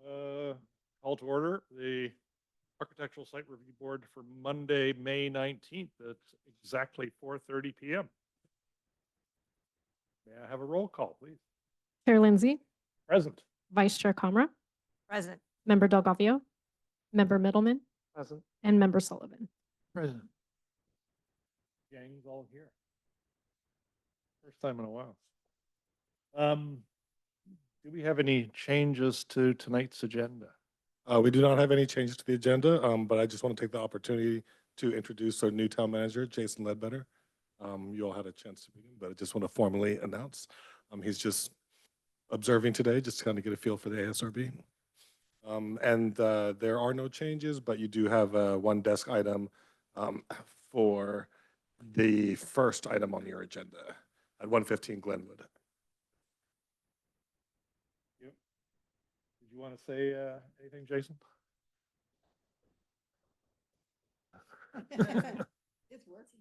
Call to order the Architectural Site Review Board for Monday, May 19th at exactly 4:30 p.m. May I have a roll call, please? Chair Lindsay, Present. Vice Chair Comra, Present. Member Delgavio, Member Middleman, Present. and Member Sullivan. Present. Gang's all here. First time in a while. Do we have any changes to tonight's agenda? We do not have any changes to the agenda, but I just want to take the opportunity to introduce our new town manager, Jason Ledbetter. You all had a chance to meet him, but I just want to formally announce. He's just observing today, just to kind of get a feel for the ASRB. There are no changes, but you do have one desk item for the first item on your agenda at 115 Glenwood. Did you want to say anything, Jason? It's working.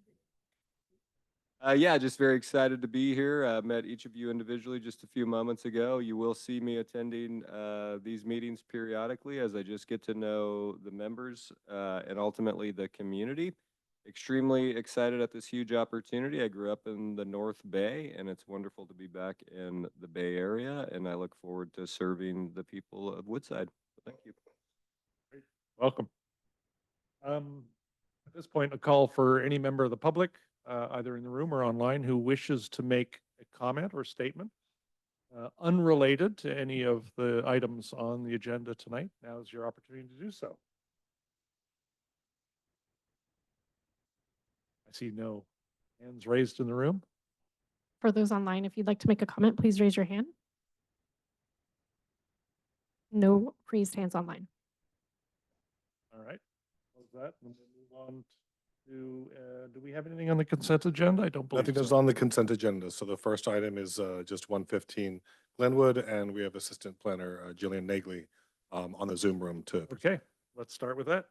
Yeah, just very excited to be here. Met each of you individually just a few moments ago. You will see me attending these meetings periodically as I just get to know the members and ultimately the community. Extremely excited at this huge opportunity. I grew up in the North Bay, and it's wonderful to be back in the Bay Area, and I look forward to serving the people of Woodside. Thank you. Great. Welcome. At this point, a call for any member of the public, either in the room or online, who wishes to make a comment or statement unrelated to any of the items on the agenda tonight. Now is your opportunity to do so. I see no hands raised in the room. For those online, if you'd like to make a comment, please raise your hand. No raised hands online. All right. Close that. And we'll move on to, do we have anything on the consent agenda? I don't believe Nothing is so. on the consent agenda. So the first item is just 115 Glenwood, and we have Assistant Planner Jillian Nagley on the Zoom room too. Okay, let's start with that.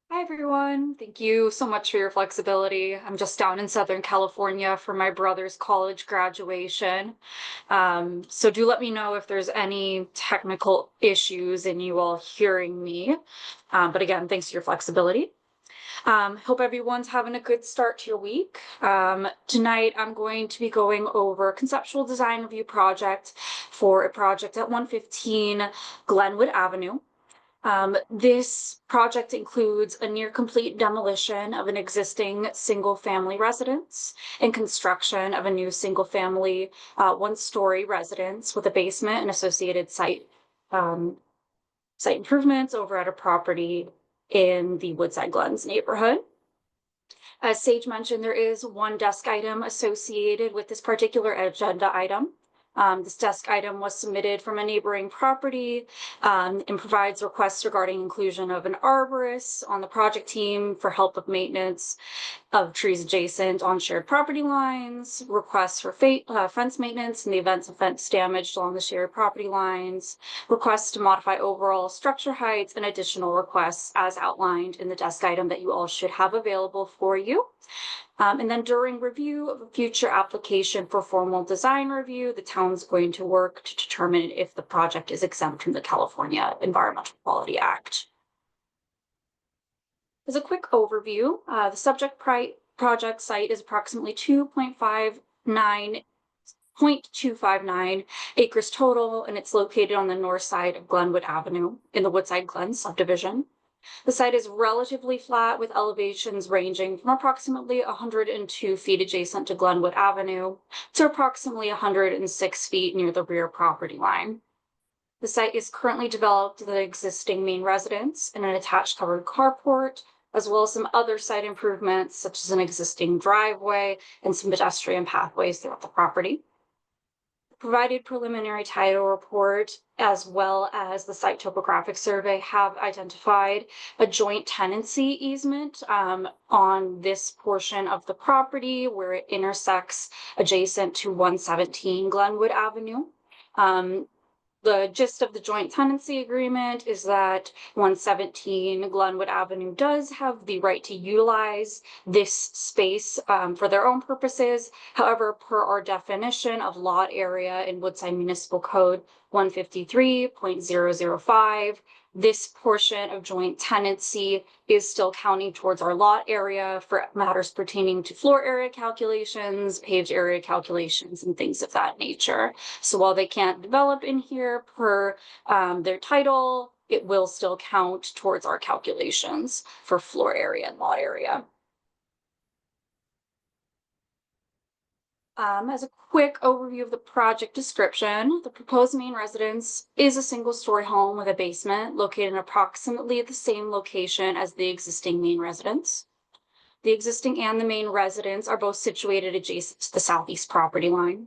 Hi, everyone. Thank you so much for your flexibility. I'm just down in Southern California for my brother's college graduation. So do let me know if there's any technical issues in you all hearing me. But again, thanks for your flexibility. Hope everyone's having a good start to your week. Tonight, I'm going to be going over conceptual design review project for a project at 115 Glenwood Avenue. This project includes a near complete demolition of an existing single-family residence and construction of a new single-family one-story residence with a basement and associated site improvements over at a property in the Woodside Glens neighborhood. As Sage mentioned, there is one desk item associated with this particular agenda item. This desk item was submitted from a neighboring property and provides requests regarding inclusion of an arborist on the project team for help with maintenance of trees adjacent on shared property lines, requests for fence maintenance in the event of fence damage along the shared property lines, requests to modify overall structure heights, and additional requests as outlined in the desk item that you all should have available for you. And then during review of a future application for formal design review, the town's going to work to determine if the project is exempt from the California Environmental Quality Act. As a quick overview, the subject project site is approximately 2.259 acres total, and it's located on the north side of Glenwood Avenue in the Woodside Glens subdivision. The site is relatively flat with elevations ranging from approximately 102 feet adjacent to Glenwood Avenue to approximately 106 feet near the rear property line. The site is currently developed with an existing main residence and an attached covered carport, as well as some other site improvements such as an existing driveway and some pedestrian pathways throughout the property. Provided preliminary title report as well as the site topographic survey have identified a joint tenancy easement on this portion of the property where it intersects adjacent to 117 Glenwood Avenue. the gist of the joint tenancy agreement is that 117 Glenwood Avenue does have the right to utilize this space for their own purposes. However, per our definition of lot area in Woodside Municipal Code 153.005, this portion of joint tenancy is still counting towards our lot area for matters pertaining to floor area calculations, paved area calculations, and things of that nature. So while they can't develop in here per their title, it will still count towards our calculations for floor area and lot area. As a quick overview of the project description, the proposed main residence is a single-story home with a basement located in approximately the same location as the existing main residence. The existing and the main residence are both situated adjacent to the southeast property line.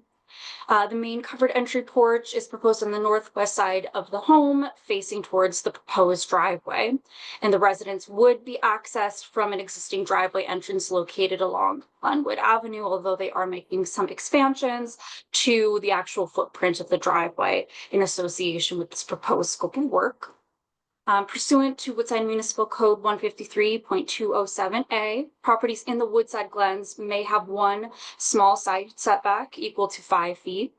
The main covered entry porch is proposed on the northwest side of the home, facing towards the proposed driveway. And the residence would be accessed from an existing driveway entrance located along Glenwood Avenue, although they are making some expansions to the actual footprint of the driveway in association with this proposed scope of work. Pursuant to Woodside Municipal Code 153.207A, properties in the Woodside Glens may have one small side setback equal to 5 feet,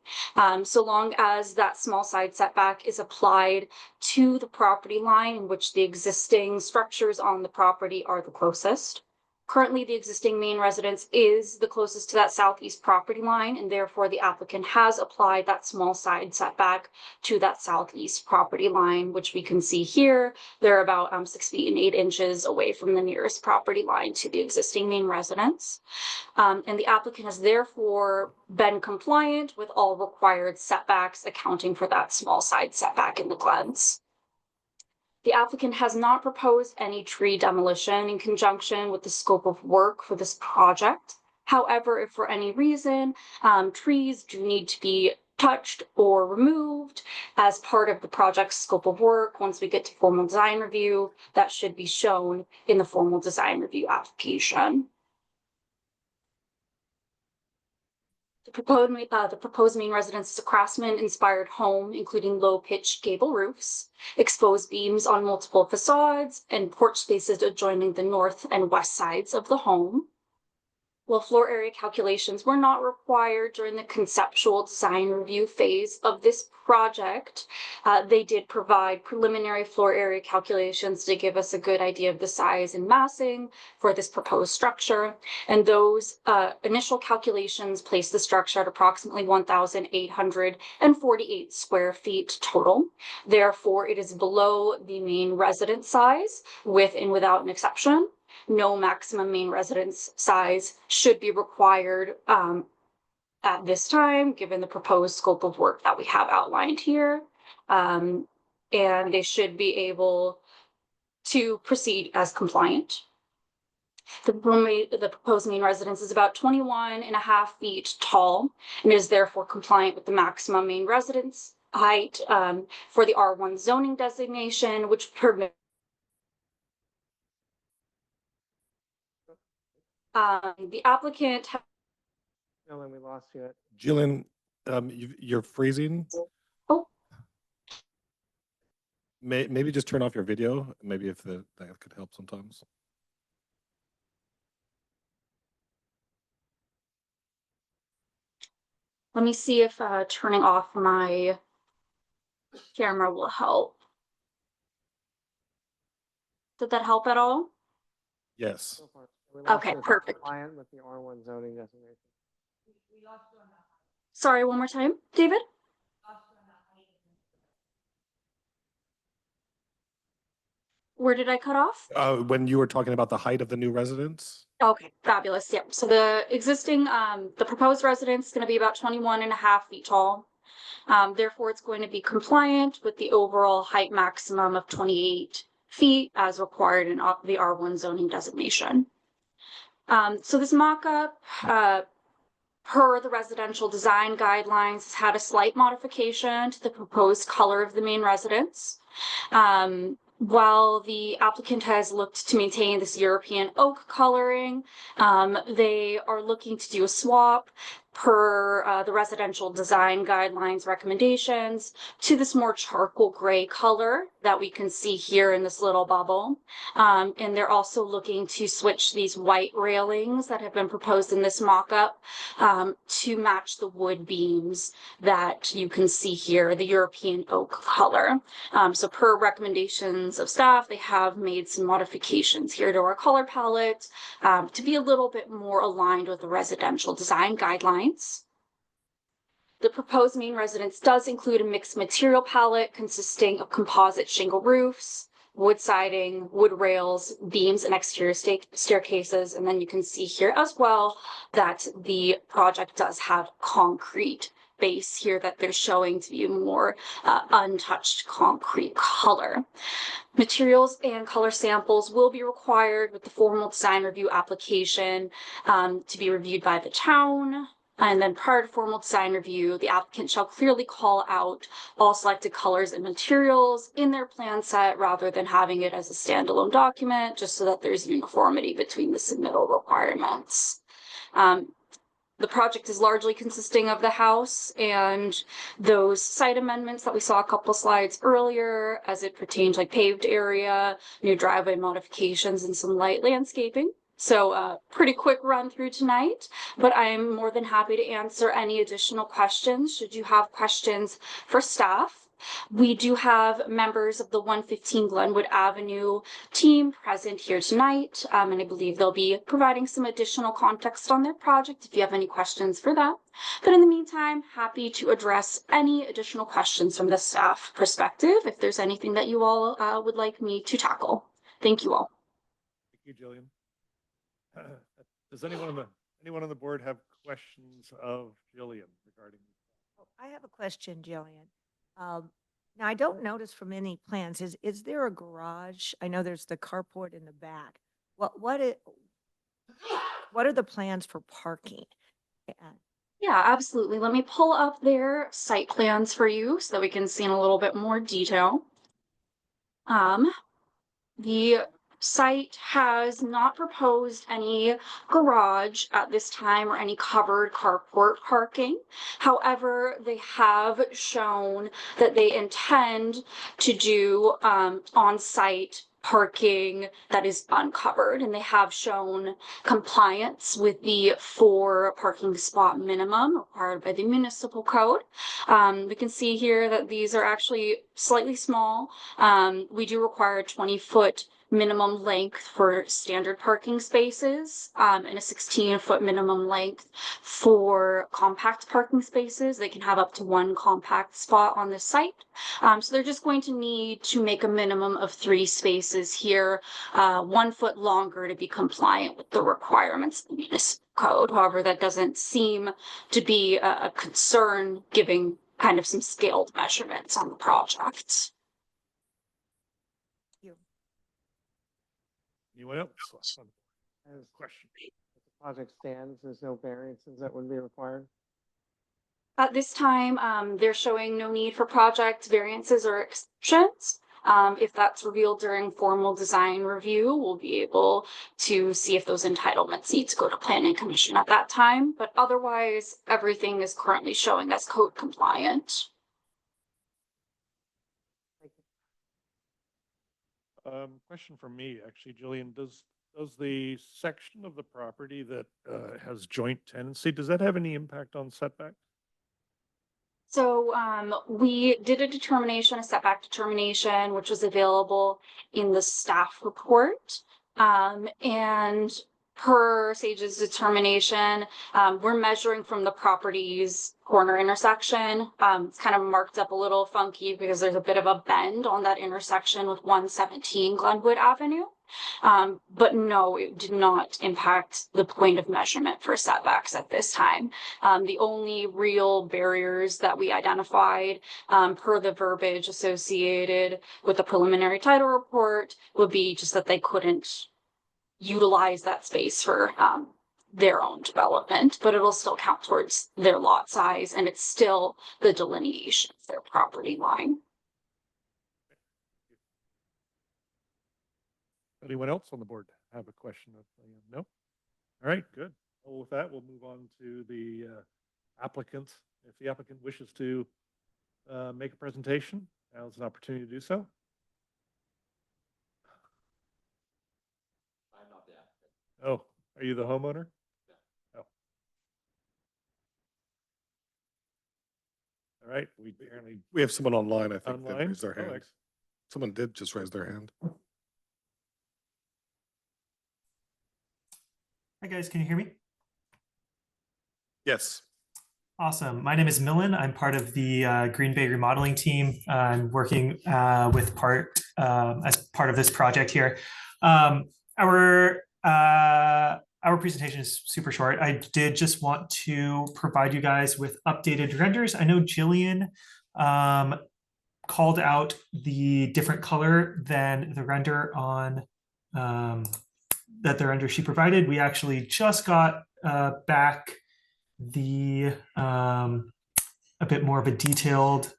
so long as that small side setback is applied to the property line in which the existing structures on the property are the closest. Currently, the existing main residence is the closest to that southeast property line, and therefore the applicant has applied that small side setback to that southeast property line, which we can see here. They're about 6 feet and 8 inches away from the nearest property line to the existing main residence. And the applicant has therefore been compliant with all required setbacks, accounting for that small side setback in the Glens. The applicant has not proposed any tree demolition in conjunction with the scope of work for this project. However, if for any reason trees do need to be touched or removed as part of the project's scope of work, once we get to formal design review, that should be shown in the formal design review application. The proposed main residence is a craftsman-inspired home, including low-pitched gable roofs, exposed beams on multiple facades, and porch spaces adjoining the north and west sides of the home. While floor area calculations were not required during the conceptual design review phase of this project, they did provide preliminary floor area calculations to give us a good idea of the size and massing for this proposed structure. And those initial calculations placed the structure at approximately 1,848 square feet total. Therefore, it is below the main residence size, with and without an exception. No maximum main residence size should be required at this time, given the proposed scope of work that we have outlined here. And they should be able to proceed as compliant. The proposed main residence is about 21.5 feet tall and is therefore compliant with the maximum main residence height for the R1 zoning designation, which permits the applicant. Jillian, we lost you. Jillian, you're freezing. Oh. Maybe just turn off your video. Maybe if that could help sometimes. Let me see if turning off my camera will help. Did that help at all? Yes. So far. We lost Okay, you as perfect. compliant with the R1 zoning designation. Sorry, one more time, David? Where did I cut off? When you were talking about the height of the new residence? Okay, fabulous. Yep. So the existing, the proposed residence is going to be about 21.5 feet tall. Therefore, it's going to be compliant with the overall height maximum of 28 feet as required in the R1 zoning designation. So this mock-up, per the residential design guidelines, has had a slight modification to the proposed color of the main residence. While the applicant has looked to maintain this European oak coloring, they are looking to do a swap per the residential design guidelines recommendations to this more charcoal gray color that we can see here in this little bubble. And they're also looking to switch these white railings that have been proposed in this mock-up to match the wood beams that you can see here, the European oak color. So per recommendations of staff, they have made some modifications here to our color palette to be a little bit more aligned with the residential design guidelines. The proposed main residence does include a mixed material palette consisting of composite shingle roofs, wood siding, wood rails, beams, and exterior staircases. And then you can see here as well that the project does have concrete base here that they're showing to be a more untouched concrete color. Materials and color samples will be required with the formal design review application to be reviewed by the town. And then prior to formal design review, the applicant shall clearly call out all selected colors and materials in their plan set rather than having it as a standalone document, just so that there's uniformity between the submittal requirements. The project is largely consisting of the house and those site amendments that we saw a couple slides earlier as it pertains like paved area, new driveway modifications, and some light landscaping. So pretty quick run through tonight, but I'm more than happy to answer any additional questions should you have questions for staff. We do have members of the 115 Glenwood Avenue team present here tonight, and I believe they'll be providing some additional context on their project if you have any questions for that. But in the meantime, happy to address any additional questions from the staff perspective if there's anything that you all would like me to tackle. Thank you all. Thank you, Jillian. Does anyone on the board have questions of Jillian regarding? Oh, I have a question, Jillian. Now, I don't notice from any plans, is there a garage? I know there's the carport in the back. What are the plans for parking? Yeah, absolutely. Let me pull up their site plans for you so that we can see in a little bit more detail. The site has not proposed any garage at this time or any covered carport parking. However, they have shown that they intend to do on-site parking that is uncovered, and they have shown compliance with the 4 parking spot minimum required by the municipal code. We can see here that these are actually slightly small. We do require a 20-foot minimum length for standard parking spaces and a 16-foot minimum length for compact parking spaces. They can have up to 1 compact spot on the site. So they're just going to need to make a minimum of 3 spaces here, 1 foot longer to be compliant with the requirements of the municipal code. However, that doesn't seem to be a concern, giving kind of some scaled measurements on the project. Anyone else? As Question. the project stands, there's no variances that would be required. At this time, they're showing no need for project variances or exceptions. If that's revealed during formal design review, we'll be able to see if those entitlements need to go to planning commission at that time. But otherwise, everything is currently showing as code compliant. Question from me, actually, Jillian, does the section of the property that has joint tenancy, does that have any impact on setback? So we did a setback determination, which was available in the staff report. And per Sage's determination, we're measuring from the property's corner intersection. It's kind of marked up a little funky because there's a bit of a bend on that intersection with 117 Glenwood Avenue. But no, it did not impact the point of measurement for setbacks at this time. The only real barriers that we identified per the verbiage associated with the preliminary title report would be just that they couldn't utilize that space for their own development, but it'll still count towards their lot size, and it's still the delineation of their property line. Anyone else on the board have a question? No? All right, good. Well, with that, we'll move on to the applicant, if the applicant wishes to make a presentation, now's an opportunity to do so. I'm not the applicant. Oh, are you the homeowner? Oh. All right, we apparently, We have someone online, I think, that Online? raised their Oh, hand. excellent. Someone did just raise their hand. Hi guys, can you hear me? Yes. Awesome. My name is Millen. I'm part of the Green Bay remodeling team. I'm working with as part of this project here. Our presentation is super short. I did just want to provide you guys with updated renders. I know Jillian called out the different color than the render on that the render she provided. We actually just got back the a bit more of a detailed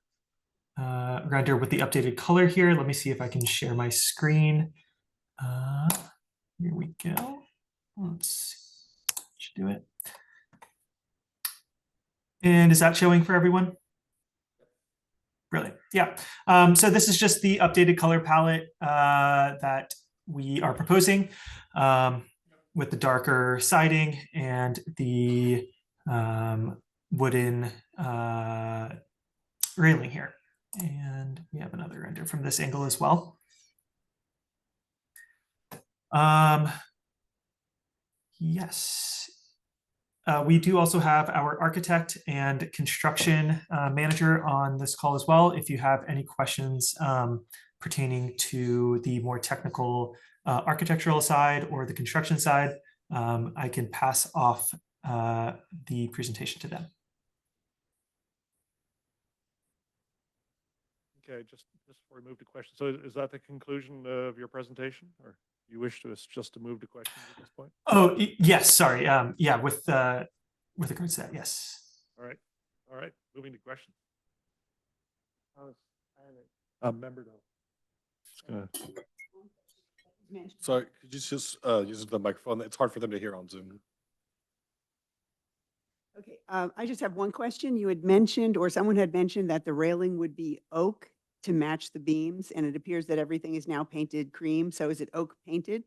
render with the updated color here. Let me see if I can share my screen. Here we go. Let's see. Should do it. And is that showing for everyone? Brilliant. Yeah. So this is just the updated color palette that we are proposing with the darker siding and the wooden railing here. And we have another render from this angle as well. Yes. We do also have our architect and construction manager on this call as well. If you have any questions pertaining to the more technical architectural side or the construction side, I can pass off the presentation to them. okay, just before we move to questions. So is that the conclusion of your presentation, or you wish to us just to move to questions at this point? Oh, yes, sorry. Yeah, with regards to that, yes. All right, moving to questions. I haven't- Member Doe. Just gonna, Sorry, could you just use the microphone? It's hard for them to hear on Zoom. Okay, I just have one question. You had mentioned, or someone had mentioned, that the railing would be oak to match the beams, and it appears that everything is now painted cream. So is it oak painted?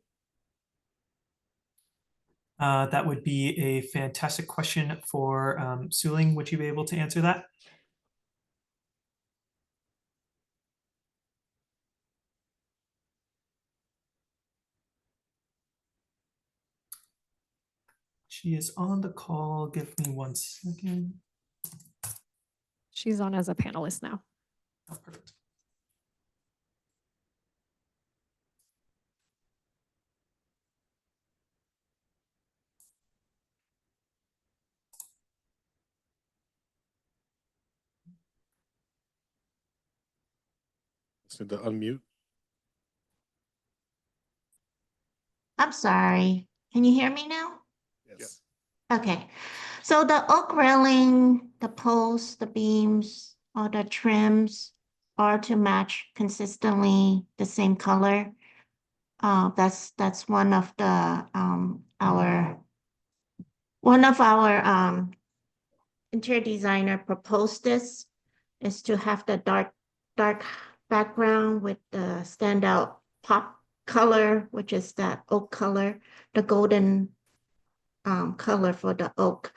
That would be a fantastic question for Suling. Would you be able to answer that? She is on the call. Give me 1 second. She's on as a panelist now. Oh, perfect. Just need to unmute. I'm sorry. Can you hear me now? Yes. Okay. So the oak railing, the posts, the beams, all the trims are to match consistently the same color. That's one of the our interior designer proposed this, is to have the dark background with the standout pop color, which is that oak color, the golden color for the oak.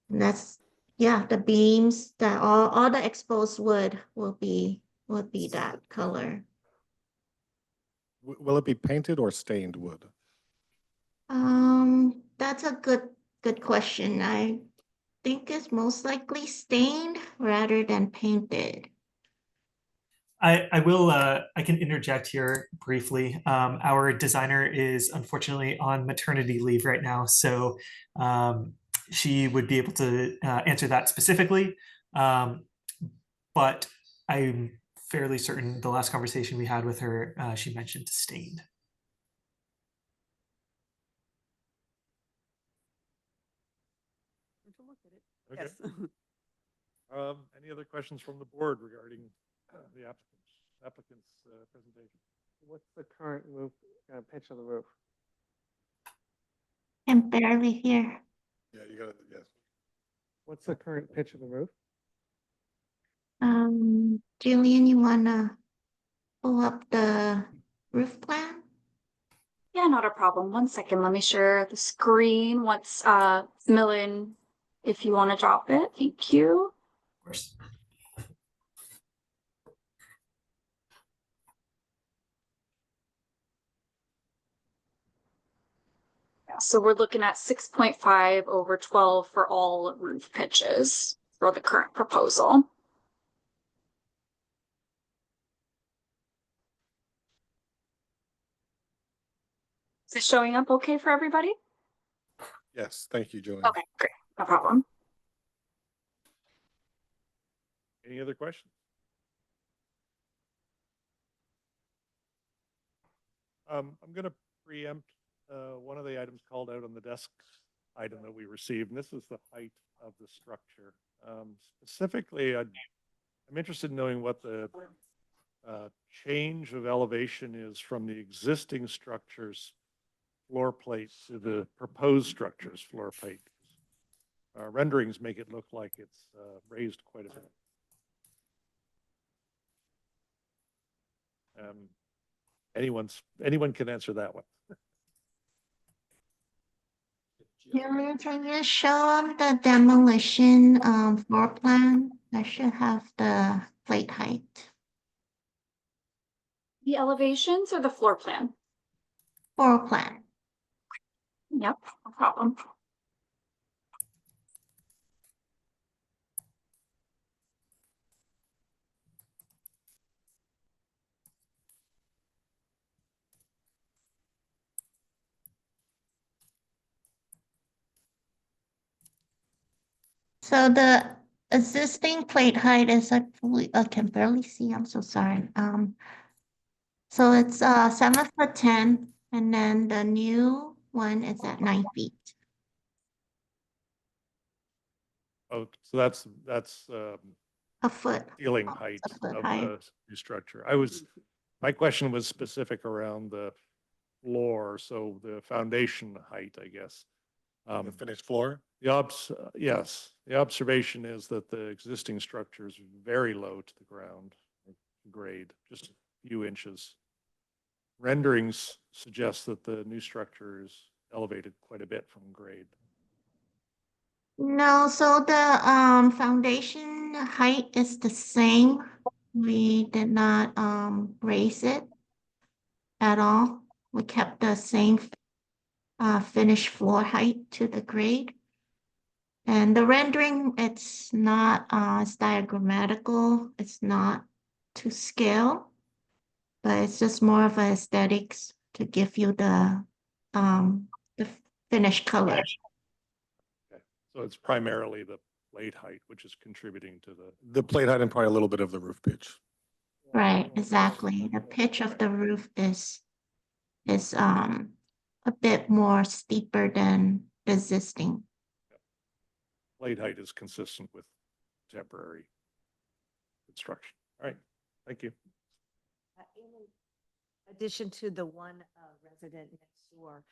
And that's, yeah, the beams, that all the exposed wood will be that color. Will it be painted or stained wood? That's a good question. I think it's most likely stained rather than painted. I will, I can interject here briefly. Our designer is unfortunately on maternity leave right now, so she would be able to answer that specifically. But I'm fairly certain the last conversation we had with her, she mentioned stained. To look at it. okay. Yes. Any other questions from the board regarding the applicant's presentation? What's the current roof, pitch of the roof? I'm barely here. Yeah, you got it, yes. What's the current pitch of the roof? Julian, you wanna pull up the roof plan? Yeah, not a problem. One second, let me share the screen once, Millen, if you want to drop it, thank you. Of course. Yeah, so we're looking at 6.5 over 12 for all roof pitches for the current proposal. Is it showing up okay for everybody? Yes, thank you, Julian. Okay, great, no problem. Any other questions? I'm going to preempt one of the items called out on the desk item that we received, and this is the height of the structure. Specifically, I'm interested in knowing what the change of elevation is from the existing structure's floor plate to the proposed structure's floor plate. Renderings make it look like it's raised quite a bit. Anyone can answer that one. Julian, can you show them the demolition floor plan? That should have the plate height. The elevations or the floor plan? Floor plan. Yep, no problem. So the existing plate height is actually, I can barely see, I'm so sorry. So it's 7'10", and then the new one is at 9 feet. Oh, so that's A foot. ceiling Oh, height it's a foot of higher. the new structure. My question was specific around the floor, so the foundation height, I guess. The finished floor? Yes, the observation is that the existing structure is very low to the ground, grade, just a few inches. Renderings suggest that the new structure is elevated quite a bit from grade. No, so the foundation height is the same. We did not raise it at all. We kept the same finished floor height to the grade. And the rendering, it's not it's diagrammatical, it's not to scale, but it's just more of a aesthetics to give you the finished color. Okay. So it's primarily the plate height, which is contributing to The plate height and probably a little bit of the roof pitch. Right, exactly. The pitch of the roof is a bit more steeper than the existing. plate height is consistent with temporary construction. All right, thank you. In addition to the one resident next door,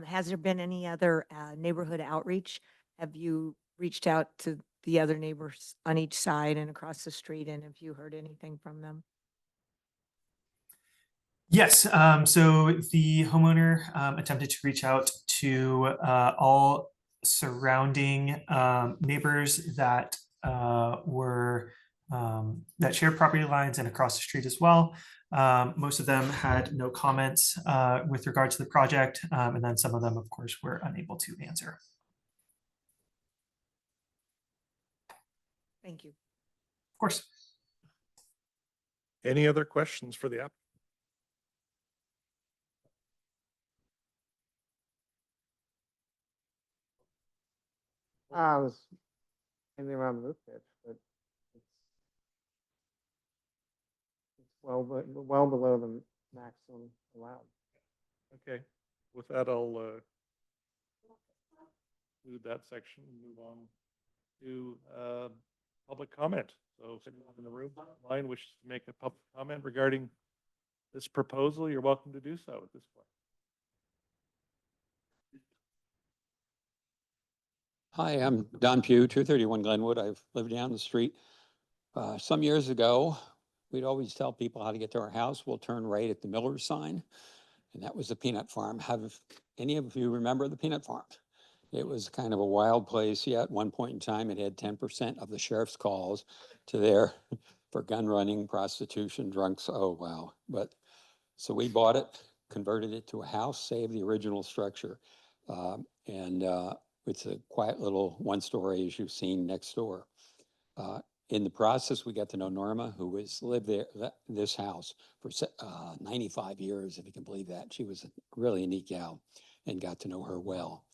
has there been any other neighborhood outreach? Have you reached out to the other neighbors on each side and across the street, and have you heard anything from them? Yes, so the homeowner attempted to reach out to all surrounding neighbors that were that shared property lines and across the street as well. Most of them had no comments with regard to the project, and then some of them, of course, were unable to answer. Thank you. Of course. Any other questions for the applicant? I was mainly around the roof pitch, but it's well below the maximum allowed. Okay, with that, I'll conclude that section and move on to public comment. So if anyone in the room line wishes to make a public comment regarding this proposal, you're welcome to do so at this point. Hi, I'm Don Pugh, 231 Glenwood. I've lived down the street. Some years ago, we'd always tell people how to get to our house. We'll turn right at the Miller sign. And that was the peanut farm. Have any of you remember the peanut farm? It was kind of a wild place. Yeah, at one point in time, it had 10% of the sheriff's calls to there for gun running, prostitution, drunks. Oh, wow. But so we bought it, converted it to a house, saved the original structure. And it's a quiet little one-story, as you've seen next door. In the process, we got to know Norma, who was lived there, this house for 95 years, if you can believe that. She was a really unique gal, and got to know her well.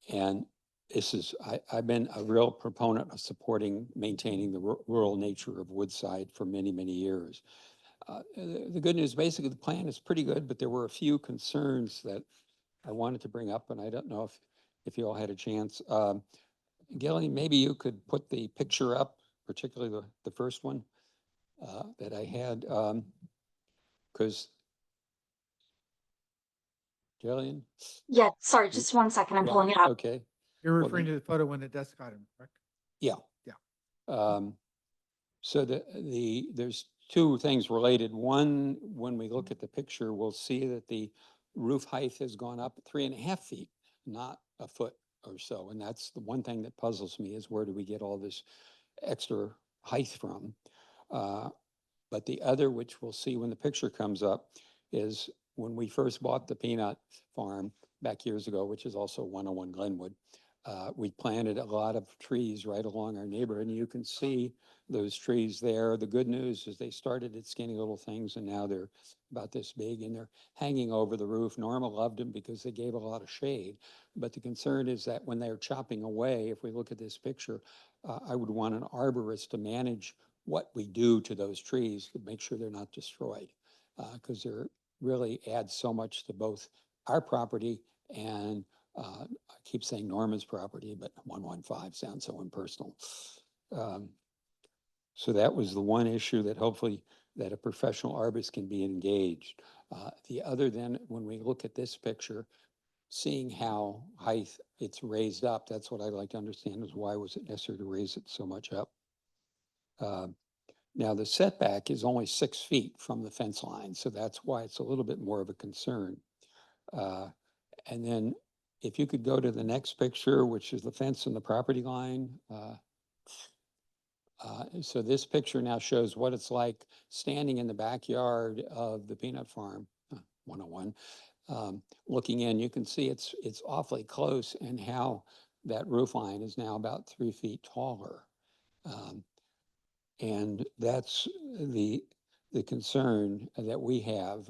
And this is, I've been a real proponent of supporting, maintaining the rural nature of Woodside for many, many years. The good news, basically, the plan is pretty good, but there were a few concerns that I wanted to bring up, and I don't know if you all had a chance. Gillian, maybe you could put the picture up, particularly the first one that I had, because Gillian? Yeah, sorry, just one second. I'm Yeah, pulling it up. okay, You're Well, referring to the photo when the desk item, correct? yeah. Yeah. So there's two things related. One, when we look at the picture, we'll see that the roof height has gone up 3.5 feet, not a foot or so. And that's the one thing that puzzles me, is where do we get all this extra height from? But the other, which we'll see when the picture comes up, is when we first bought the peanut farm back years ago, which is also 101 Glenwood, we planted a lot of trees right along our neighborhood, and you can see those trees there. The good news is they started at skinny little things, and now they're about this big, and they're hanging over the roof. Norma loved them because they gave a lot of shade. But the concern is that when they're chopping away, if we look at this picture, I would want an arborist to manage what we do to those trees to make sure they're not destroyed, because they're really adds so much to both our property and I keep saying Norma's property, but 115 sounds so impersonal. So that was the one issue that hopefully that a professional arborist can be engaged. The other then, when we look at this picture, seeing how high it's raised up, that's what I'd like to understand, is why was it necessary to raise it so much up? Now the setback is only 6 feet from the fence line, so that's why it's a little bit more of a concern. And then if you could go to the next picture, which is the fence and the property line. So this picture now shows what it's like standing in the backyard of the peanut farm, 101. Looking in, you can see it's awfully close, and how that roof line is now about 3 feet taller. And that's the concern that we have.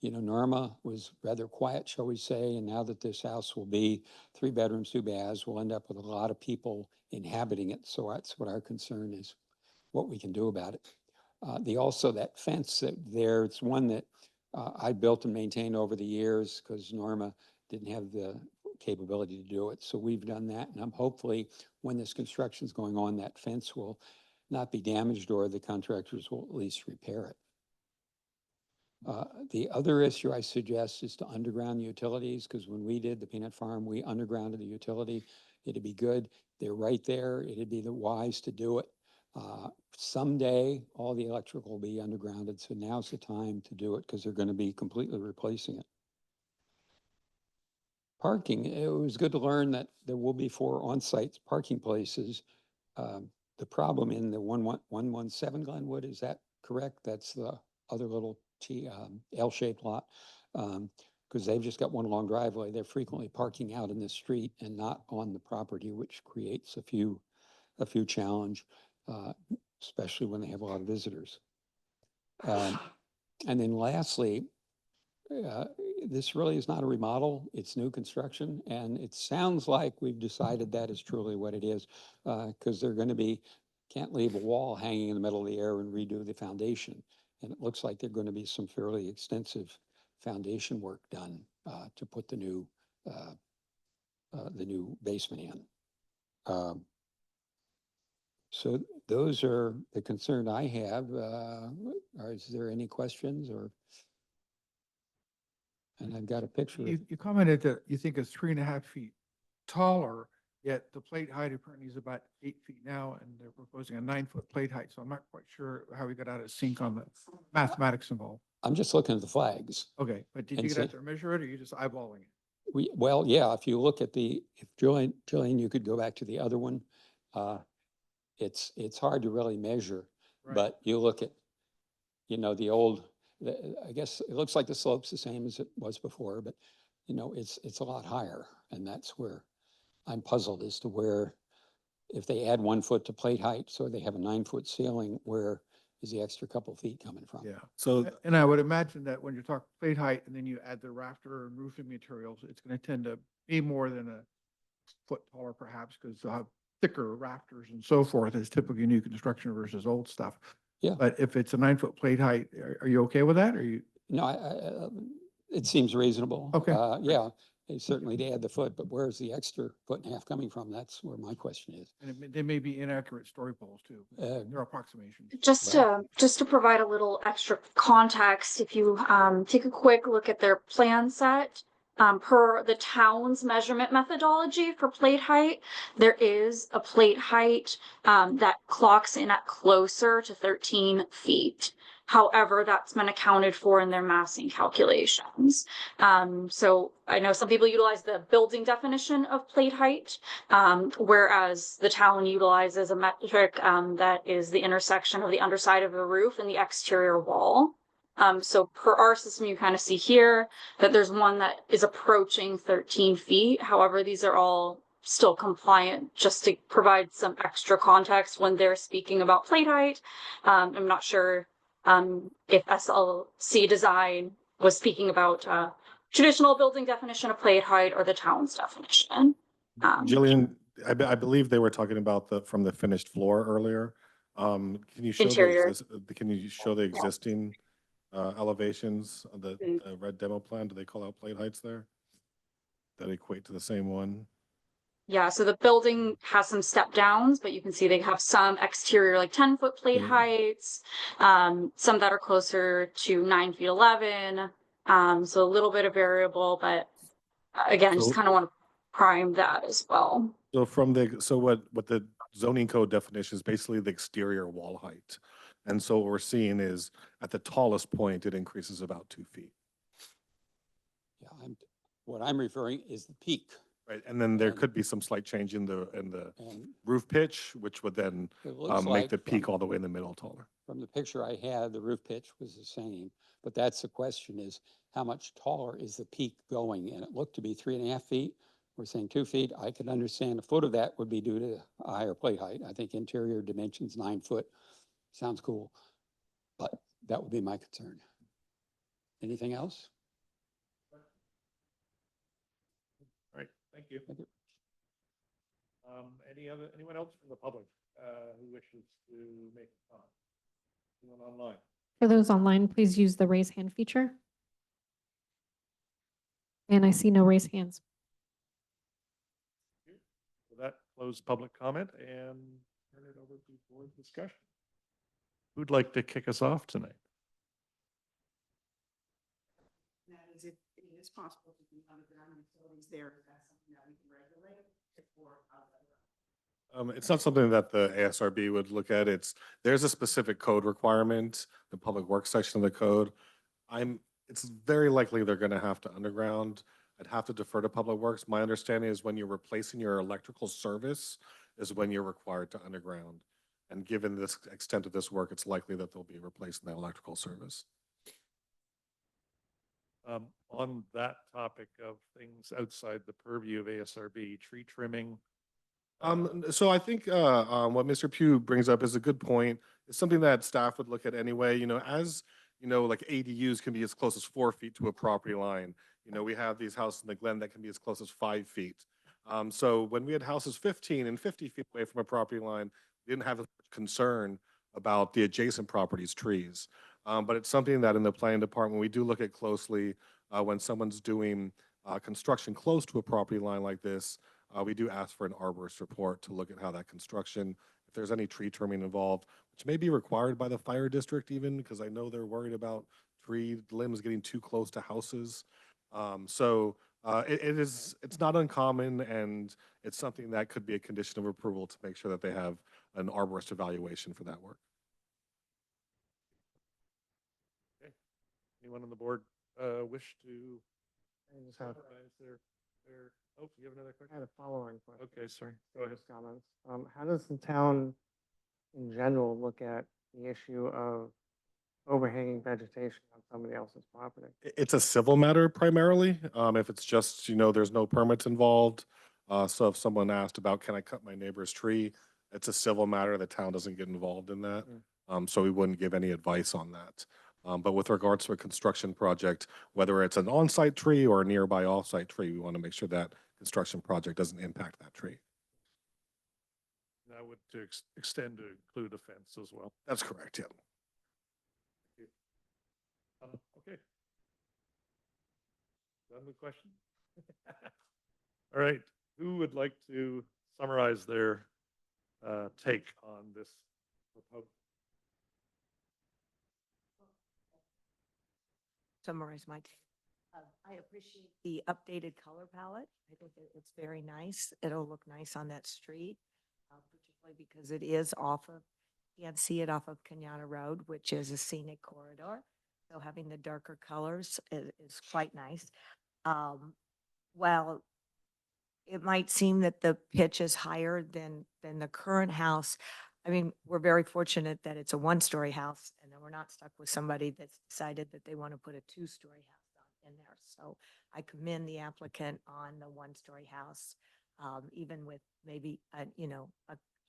You know, Norma was rather quiet, shall we say, and now that this house will be 3 bedrooms, 2 baths, we'll end up with a lot of people inhabiting it. So that's what our concern is, what we can do about it. Also that fence there, it's one that I built and maintained over the years because Norma didn't have the capability to do it. So we've done that, and I'm hopefully when this construction is going on, that fence will not be damaged, or the contractors will at least repair it. The other issue I suggest is to underground utilities, because when we did the peanut farm, we undergrounded the utility. It'd be good. They're right there. It'd be the wise to do it. Someday, all the electrical will be undergrounded, so now's the time to do it, because they're going to be completely replacing it. Parking, it was good to learn that there will be 4 on-site parking places. The problem in the 117 Glenwood, is that correct? That's the other little L-shaped lot, because they've just got one long driveway. They're frequently parking out in the street and not on the property, which creates a few challenge, especially when they have a lot of visitors. And then lastly, this really is not a remodel, it's new construction, and it sounds like we've decided that is truly what it is, because they're going to be, can't leave a wall hanging in the middle of the air and redo the foundation. And it looks like there's going to be some fairly extensive foundation work done to put the new basement in. So those are the concern I have. Is there any questions or? And I've got a picture. of- You commented that you think it's 3.5 feet taller, yet the plate height apparently is about 8 feet now, and they're proposing a 9-foot plate height. So I'm not quite sure how we got out of sync on the mathematics involved. I'm just looking at the flags. Okay, but did And you get say- out there and measure it, or you just eyeballing it? Well, yeah, if you look at if Jillian, you could go back to the other one. It's hard to really measure, Right. but you look at, the old, I guess it looks like the slope's the same as it was before, but, it's a lot higher. And that's where I'm puzzled as to where, if they add 1 foot to plate height, so they have a 9-foot ceiling, where is the extra couple feet coming from? Yeah, so And I would imagine that when you're talking plate height and then you add the rafter and roofing materials, it's going to tend to be more than a foot taller perhaps, because they'll have thicker rafters and so forth as typically new construction versus old stuff. Yeah. But if it's a 9-foot plate height, are you okay with that? Or you, No, it seems reasonable. Okay. Yeah, certainly to add the foot, but where's the extra 1.5 coming from? That's where my question is. and they may be inaccurate story poles too. They're approximations. Just to provide a little extra context, if you take a quick look at their plan set, per the town's measurement methodology for plate height, there is a plate height that clocks in at closer to 13 feet. However, that's been accounted for in their massing calculations. So I know some people utilize the building definition of plate height, whereas the town utilizes a metric that is the intersection of the underside of the roof and the exterior wall. So per our system, you kind of see here that there's one that is approaching 13 feet. However, these are all still compliant, just to provide some extra context when they're speaking about plate height. I'm not sure if SLC Design was speaking about traditional building definition of plate height or the town's definition. Jillian, I believe they were talking about from the finished floor earlier. Can you show Interior. can you show the existing elevations of the red demo plan? Do they call out plate heights there that equate to the same one? Yeah, so the building has some step downs, but you can see they have some exterior, like 10-foot plate Yeah. heights, some that are closer to 9 feet 11. So a little bit of variable, but again, just So- kind of want to prime that as well. So what the zoning code definition is basically the exterior wall height. And so what we're seeing is at the tallest point, it increases about 2 feet. Yeah, what I'm referring is the peak. Right, and then there And- could be some slight change in the And roof pitch, which would then it looks make like the peak from- all the way in the middle taller. From the picture I had, the roof pitch was the same, but that's the question is, how much taller is the peak going? And it looked to be 3.5 feet. We're saying 2 feet. I could understand a foot of that would be due to a higher plate height. I think interior dimensions 9 foot. Sounds cool. But that would be my concern. Anything else? All right, thank you. Thank you. Anyone else from the public who wishes to make a comment? Anyone online? For those online, please use the raise hand feature. And I see no raised hands. With that, close public comment and turn it over to board discussion. Who'd like to kick us off tonight? That is, if it is possible to do underground utilities there, is that something that we can regulate or? It's not something that the ASRB would look at. There's a specific code requirement, the public works section of the code. It's very likely they're gonna have to underground. I'd have to defer to Public Works. My understanding is when you're replacing your electrical service is when you're required to underground. And given this extent of this work, it's likely that they'll be replacing that electrical service. On that topic of things outside the purview of ASRB, tree trimming. So I think what Mr. Pugh brings up is a good point. It's something that staff would look at anyway, as like ADUs can be as close as 4 feet to a property line. We have these houses in the Glen that can be as close as 5 feet. So when we had houses 15 and 50 feet away from a property line, we didn't have a concern about the adjacent property's trees. But it's something that in the planning department, we do look at closely when someone's doing construction close to a property line like this. We do ask for an arborist report to look at how that construction, if there's any tree trimming involved, which may be required by the fire district even, because I know they're worried about tree limbs getting too close to houses. It's not uncommon, and it's something that could be a condition of approval to make sure that they have an arborist evaluation for that work. Anyone on the board wish to I just have, summarize their, oh, you have another I question? had a follow-on question. Okay, sorry. Go ahead. Just comments. How does the town in general look at the issue of overhanging vegetation on somebody else's property? It's a civil matter primarily. If it's just, there's no permits involved. So if someone asked about, can I cut my neighbor's tree? It's a civil matter. The town doesn't get involved in that. So we wouldn't give any advice on that. But with regards to a construction project, whether it's an on-site tree or a nearby off-site tree, we want to make sure that construction project doesn't impact that tree. That would to extend to include a fence as well. That's correct, yeah. Okay. Done with questions? All right. Who would like to summarize their take on this proposal? Summarize my take. I appreciate the updated color palette. I think that it's very nice. It'll look nice on that street, particularly because it is off of, you can see it off of Kenyatta Road, which is a scenic corridor. So having the darker colors is quite nice. While it might seem that the pitch is higher than the current house, I mean, we're very fortunate that it's a one-story house and then we're not stuck with somebody that's decided that they want to put a two-story house in there. So I commend the applicant on the one-story house, even with maybe a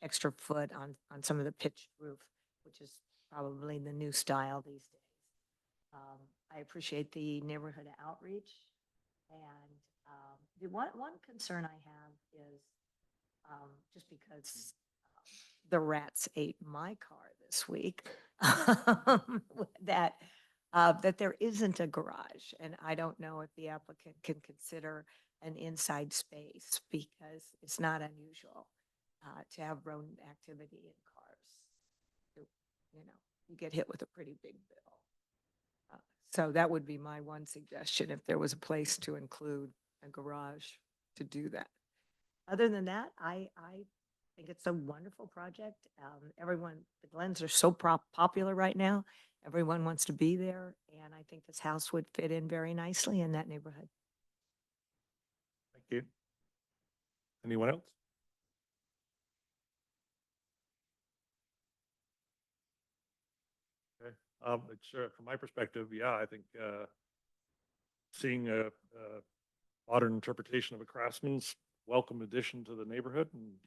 extra foot on some of the pitched roof, which is probably the new style these days. I appreciate the neighborhood outreach, and the one concern I have is just because the rats ate my car this week, that there isn't a garage, and I don't know if the applicant can consider an inside space because it's not unusual to have rodent activity in cars. You get hit with a pretty big bill. So that would be my one suggestion, if there was a place to include a garage to do that. Other than that, I think it's a wonderful project. The Glens are so popular right now. Everyone wants to be there, and I think this house would fit in very nicely in that neighborhood. Thank you. Anyone else? Okay. Sure. From my perspective, yeah, I think seeing a modern interpretation of a craftsman's welcome addition to the neighborhood and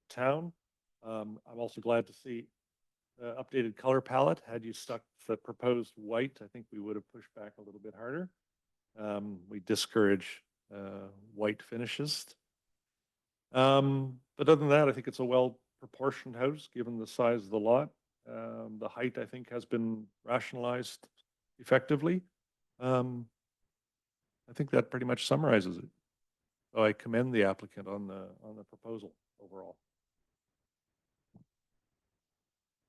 town. I'm also glad to see the updated color palette. Had you stuck the proposed white, I think we would have pushed back a little bit harder. We discourage white finishes. But other than that, I think it's a well-proportioned house given the size of the lot. The height, I think, has been rationalized effectively. I think that pretty much summarizes it. So I commend the applicant on the proposal overall.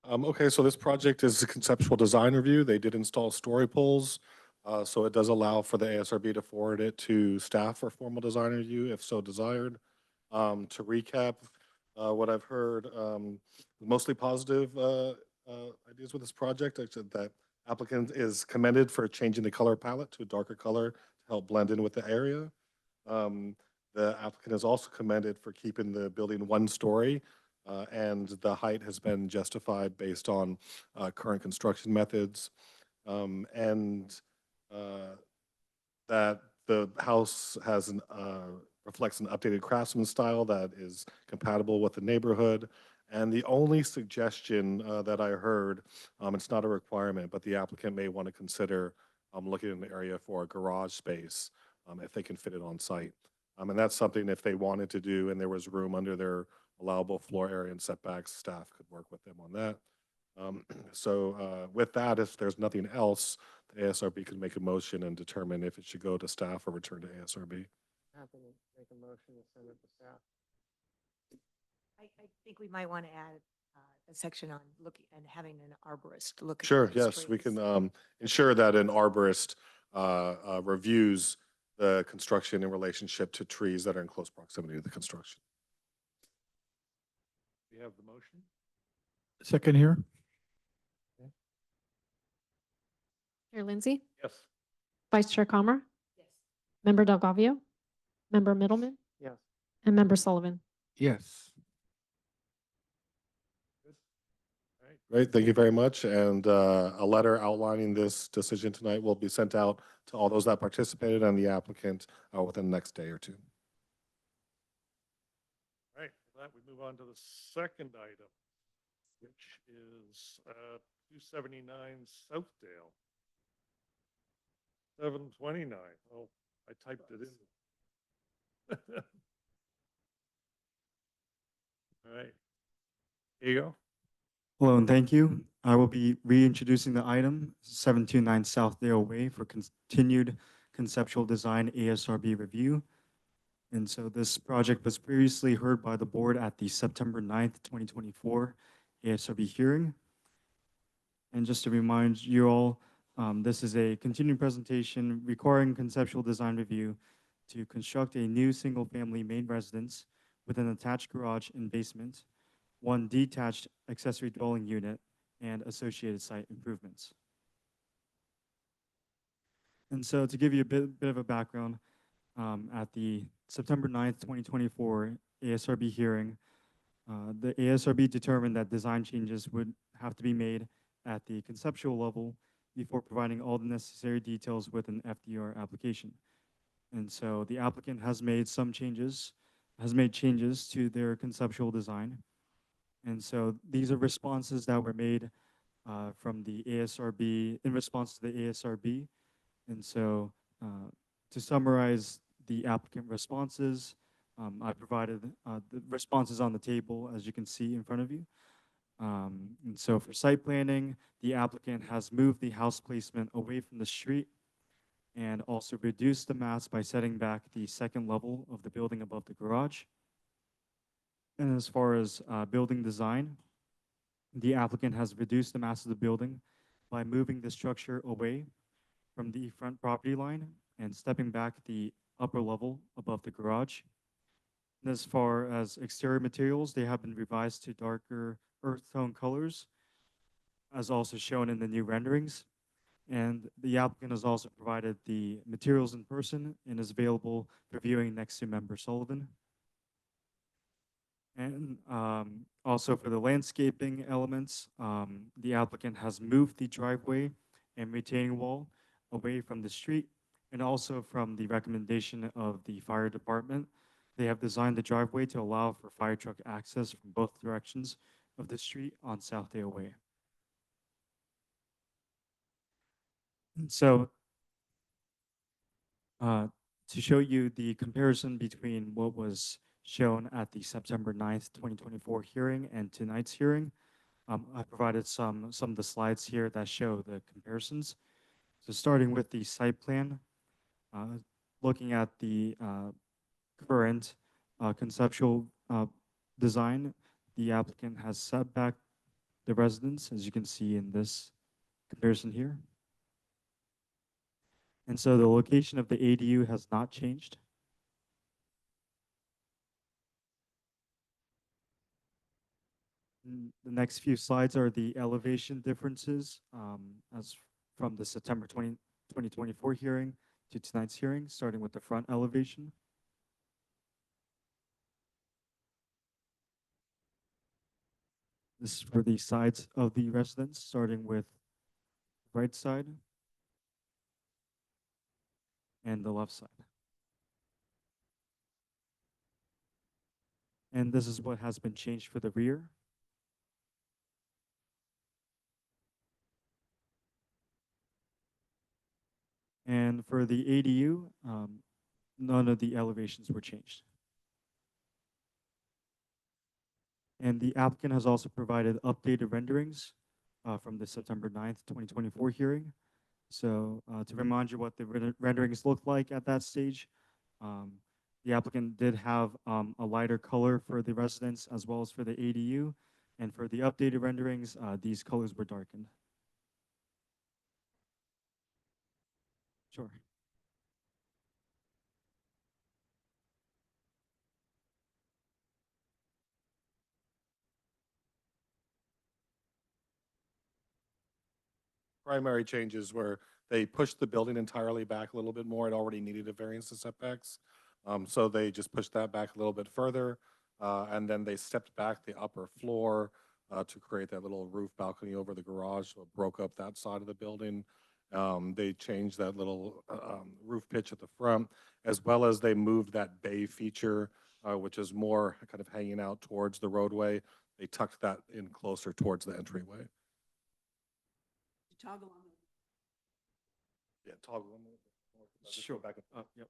Okay, so this project is a conceptual design review. They did install story poles, so it does allow for the ASRB to forward it to staff for formal design review if so desired. To recap, what I've heard, mostly positive ideas with this project. That applicant is commended for changing the color palette to a darker color to help blend in with the area. The applicant is also commended for keeping the building one story, and the height has been justified based on current construction methods, and that the house has reflects an updated craftsman style that is compatible with the neighborhood. And the only suggestion that I heard, it's not a requirement, but the applicant may want to consider looking in the area for a garage space if they can fit it on site. And that's something if they wanted to do and there was room under their allowable floor area and setbacks, staff could work with them on that. So with that, if there's nothing else, the ASRB could make a motion and determine if it should go to staff or return to ASRB. Happy to make a motion to send it to staff. I think we might want to add a section on looking and having an arborist look at Sure, those yes, we trees. can ensure that an arborist reviews the construction in relationship to trees that are in close proximity to the construction. We have the motion. Second here? Chair Lindsay, Yes. Vice Chair Comer. Yes. Member Delgado, Member Middleman, Yes. and Member Sullivan. Yes. All right. Great, thank you very much. And a letter outlining this decision tonight will be sent out to all those that participated and the applicant within the next day or two. All right, with that, we move on to the second item, which is 279 Southdale. 729. Oh, I typed it in. All right. Here you go. Hello and thank you. I will be reintroducing the item 729 Southdale Way for continued conceptual design ASRB review. And so this project was previously heard by the board at the September 9th, 2024 ASRB hearing. And just to remind you all, this is a continuing presentation requiring conceptual design review to construct a new single-family main residence with an attached garage and basement, one detached accessory dwelling unit, and associated site improvements. And so to give you a bit of a background, at the September 9th, 2024 ASRB hearing, the ASRB determined that design changes would have to be made at the conceptual level before providing all the necessary details with an FDR application. And so the applicant has made changes to their conceptual design. And so these are responses that were made from the ASRB, in response to the ASRB. And so to summarize the applicant responses, I provided the responses on the table, as you can see in front of you. And so for site planning, the applicant has moved the house placement away from the street and also reduced the mass by setting back the second level of the building above the garage. And as far as building design, the applicant has reduced the mass of the building by moving the structure away from the front property line and stepping back the upper level above the garage. And as far as exterior materials, they have been revised to darker earth tone colors, as also shown in the new renderings. And the applicant has also provided the materials in person and is available for viewing next to Member Sullivan. And also for the landscaping elements, the applicant has moved the driveway and retaining wall away from the street, and also from the recommendation of the fire department. They have designed the driveway to allow for fire truck access from both directions of the street on Southdale Way. And so to show you the comparison between what was shown at the September 9th, 2024 hearing and tonight's hearing, I provided some of the slides here that show the comparisons. So starting with the site plan, looking at the current conceptual design, the applicant has set back the residence, as you can see in this comparison here. And so the location of the ADU has not changed. The next few slides are the elevation differences as from the September 2024 hearing to tonight's hearing, starting with the front elevation. This is for the sides of the residence, starting with the right side and the left side. And this is what has been changed for the rear. And for the ADU, none of the elevations were changed. And the applicant has also provided updated renderings from the September 9th, 2024 hearing. So to remind you what the renderings looked like at that stage, the applicant did have a lighter color for the residence as well as for the ADU. And for the updated renderings, these colors were darkened. Sure. primary changes were they pushed the building entirely back a little bit more. It already needed a variance to setbacks. So they just pushed that back a little bit further. And then they stepped back the upper floor to create that little roof balcony over the garage. So it broke up that side of the building. They changed that little roof pitch at the front, as well as they moved that bay feature, which is more kind of hanging out towards the roadway. They tucked that in closer towards the entryway. Toggle on Yeah, toggle one more. Just go Sure. back up. Yep.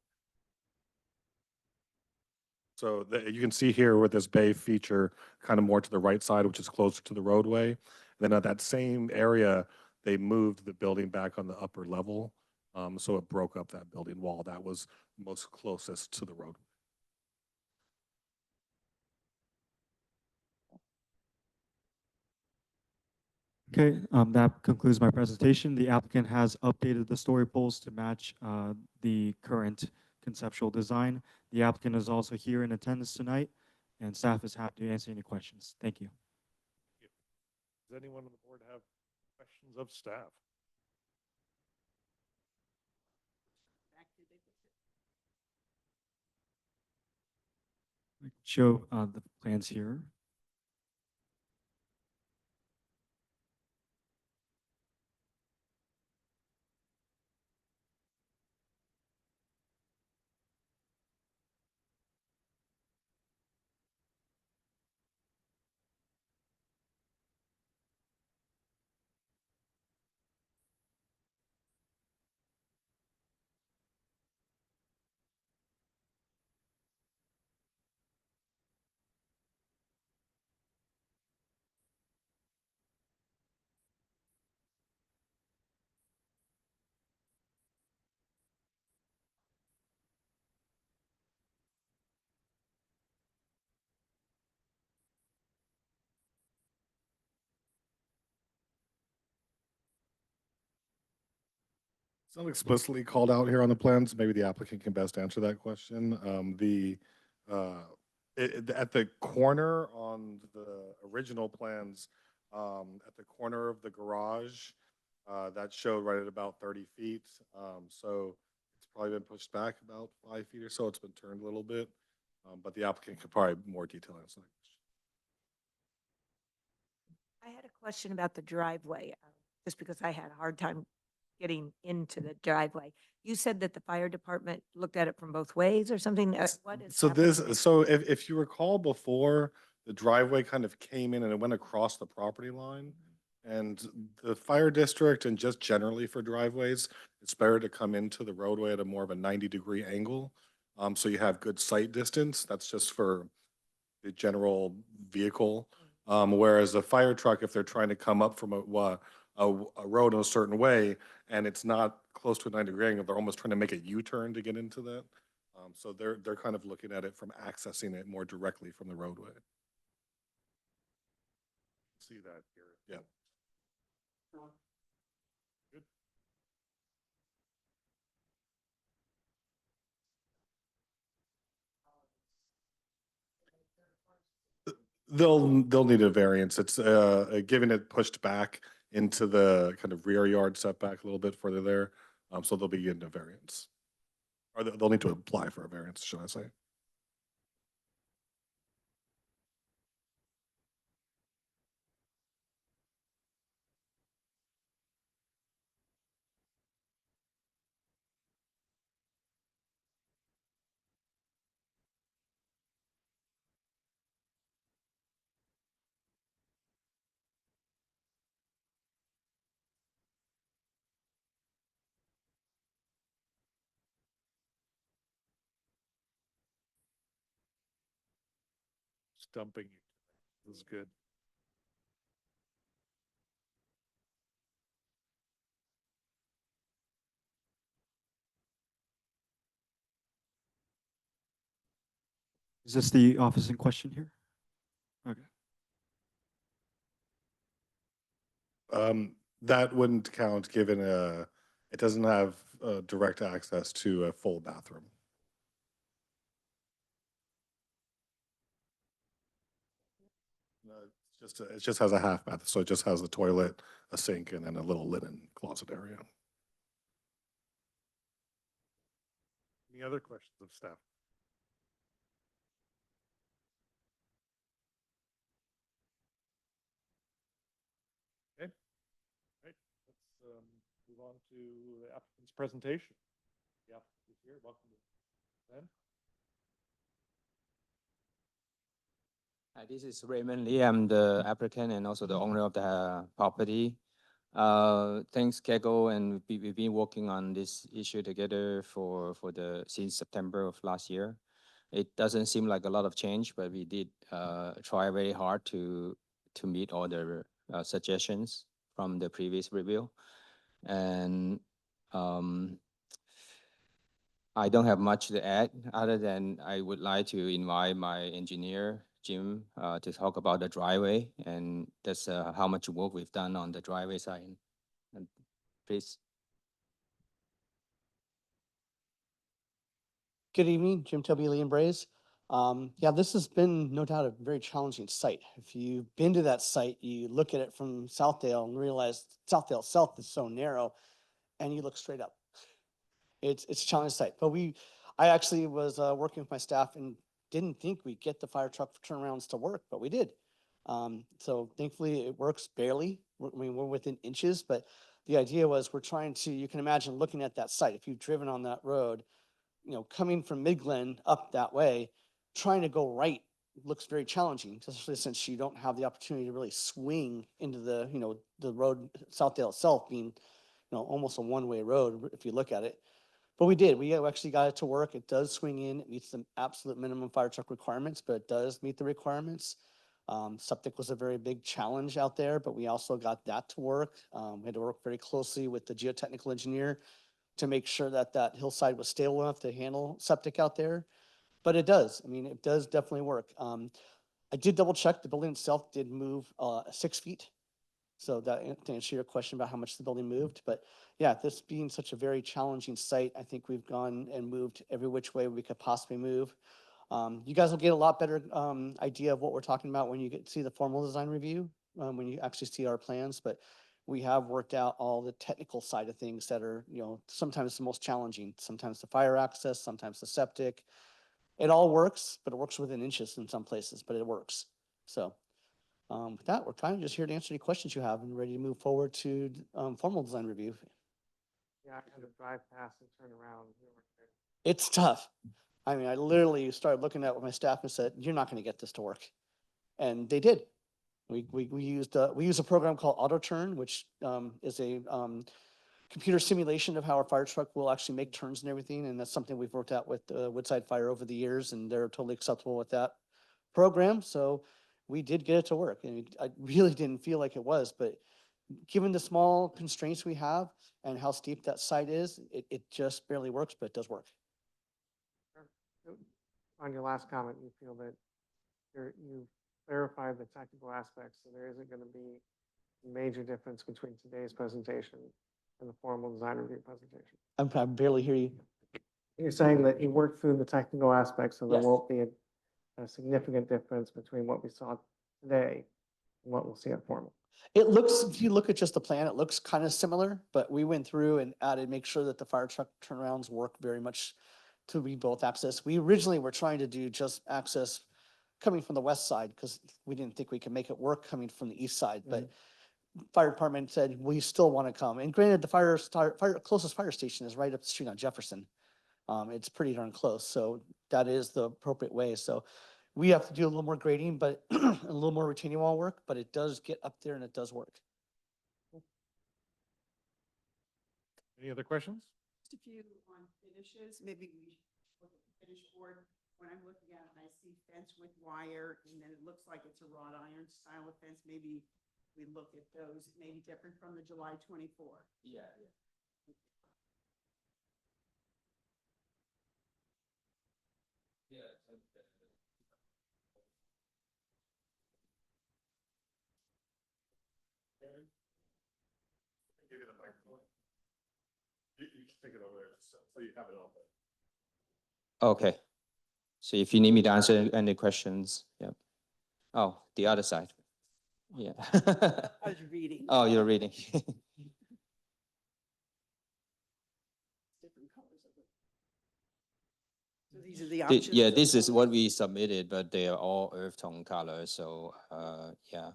So you can see here with this bay feature kind of more to the right side, which is closer to the roadway. And then at that same area, they moved the building back on the upper level. So it broke up that building wall that was most closest to the road. Okay, that concludes my presentation. The applicant has updated the story poles to match the current conceptual design. The applicant is also here in attendance tonight, and staff is happy to answer any questions. Thank you. Does anyone on the board have questions of staff? Show the plans here. It's not explicitly called out here on the plans. Maybe the applicant can best answer that question. At the corner on the original plans, at the corner of the garage, that showed right at about 30 feet. So it's probably been pushed back about 5 feet or so. It's been turned a little bit, but the applicant could probably more detail answer that question. I had a question about the driveway, just because I had a hard time getting into the driveway. You said that the fire department looked at it from both ways or something? What is So happening? so if you recall before, the driveway kind of came in and it went across the property line. And the fire district and just generally for driveways, it's better to come into the roadway at a more of a 90-degree angle. So you have good sight distance. That's just for the general vehicle. Whereas a fire truck, if they're trying to come up from a road in a certain way and it's not close to a 90-degree angle, they're almost trying to make a U-turn to get into that. So they're kind of looking at it from accessing it more directly from the roadway. See that here, yeah. Good. They'll need a variance. It's given it pushed back into the kind of rear yard setback a little bit further there. So they'll be getting a variance. Or they'll need to apply for a variance, should I say. Stumping you. This is good. Is this the office in question here? Okay. That wouldn't count given it doesn't have direct access to a full bathroom. It just has a half bath, so it just has the toilet, a sink, and then a little linen closet area. Any other questions of staff? Okay, right, let's move on to the applicant's presentation. The applicant is here, welcome to Ben. Hi, this is Raymond Lee. I'm the applicant and also the owner of the property. Thanks, Kego, and we've been working on this issue together since September of last year. It doesn't seem like a lot of change, but we did try very hard to meet all the suggestions from the previous review. And I don't have much to add other than I would like to invite my engineer, Jim, to talk about the driveway, and that's how much work we've done on the driveway side. And please. Good evening, Jim Toby and Braze. Yeah, this has been no doubt a very challenging site. If you've been to that site, you look at it from Southdale and realize Southdale South is so narrow, and you look straight up. It's a challenging site, but I actually was working with my staff and didn't think we'd get the fire truck turnarounds to work, but we did. So thankfully it works barely. We're within inches, but the idea was we're trying to, you can imagine looking at that site, if you've driven on that road, coming from Midglen up that way, trying to go right looks very challenging, especially since you don't have the opportunity to really swing into the, the road, Southdale itself being, almost a one-way road if you look at it. But we did. We actually got it to work. It does swing in. It meets the absolute minimum fire truck requirements, but it does meet the requirements. Septic was a very big challenge out there, but we also got that to work. We had to work very closely with the geotechnical engineer to make sure that that hillside was stable enough to handle septic out there. But it does. I mean, it does definitely work. I did double check. The building itself did move 6 feet. So that to answer your question about how much the building moved. But yeah, this being such a very challenging site, I think we've gone and moved every which way we could possibly move. You guys will get a lot better idea of what we're talking about when you get to see the formal design review, when you actually see our plans. But we have worked out all the technical side of things that are, sometimes the most challenging, sometimes the fire access, sometimes the septic. It all works, but it works within inches in some places, but it works. So with that, we're kind of just here to answer any questions you have and ready to move forward to formal design review. Yeah, I had to drive past and turn around. It's tough. I mean, I literally started looking at it with my staff and said, "You're not going to get this to work," and they did. We used a program called AutoTurn, which is a computer simulation of how our fire truck will actually make turns and everything, and that's something we've worked out with Woodside Fire over the years, and they're totally acceptable with that program. So we did get it to work, and I really didn't feel like it was, but given the small constraints we have and how steep that site is, it just barely works, but it does work. On your last comment, you feel that you clarified the technical aspects, so there isn't going to be a major difference between today's presentation and the formal design review presentation. I barely hear you. You're saying that you worked through the technical aspects, so there Yes. won't be a significant difference between what we saw today and what we'll see at formal. It looks, if you look at just the plan, it looks kind of similar, but we went through and added, make sure that the fire truck turnarounds work very much to be both access. We originally were trying to do just access coming from the west side because we didn't think we could make it work coming from the east side, but fire department said, we still want to come. And granted, the closest fire station is right up the street on Jefferson. It's pretty darn close. So that is the appropriate way. So we have to do a little more grading, but a little more retaining wall work, but it does get up there and it does work. Any other questions? Just a few on finishes, maybe we should look at the finish board. When I'm looking at it, I see fence with wire, and then it looks like it's a wrought iron style of fence. Maybe we look at those, maybe different from the July 24. Yeah. Give you the microphone. You can take it over there, so you have it all. Okay. So if you need me to answer any questions, yeah. Oh, the other side. Yeah. I was reading. Oh, you're reading. Different colors of it. So these are the options. Yeah, of this is what colors? we submitted, but they are all earth tone colors, so, yeah,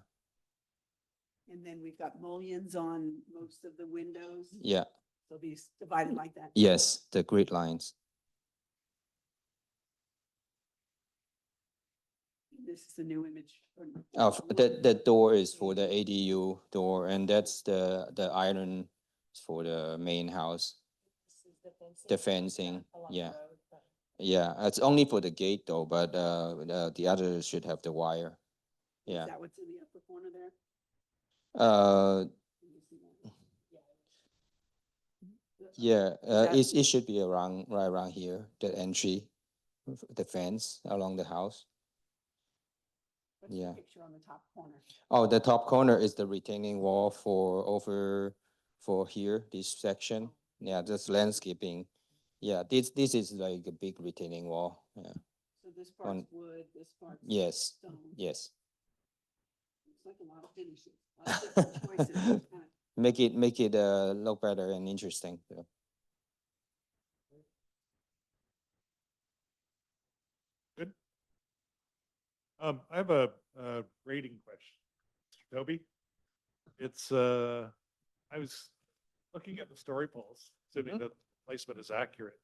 And then we've got mullions on most of the windows. yeah, They'll be divided like that. yes, the grid lines. This is the new image. or no, Of, the door is for the ADU door, and that's the iron for the main house. The fencing, yeah. Yeah, it's only for the gate though, but, the others should have the wire. Yeah. Is that what's in the upper corner there? Uh, Can you see that? yeah, that- it should be around, right around here, the entry, the fence along the house. What's the Yeah. picture on the top corner? Oh, the top corner is the retaining wall for here, this section. Yeah, just landscaping. Yeah, this is like a big retaining wall. Yeah. So this part's On- wood, this part's Yes, stone. yes. Looks like a lot of finishes. A lot of different choices. Kind of- Make it look better and interesting. Yeah. Good. I have a grading question. Mr. Toby? It's, I was looking at the story poles, assuming that placement is accurate.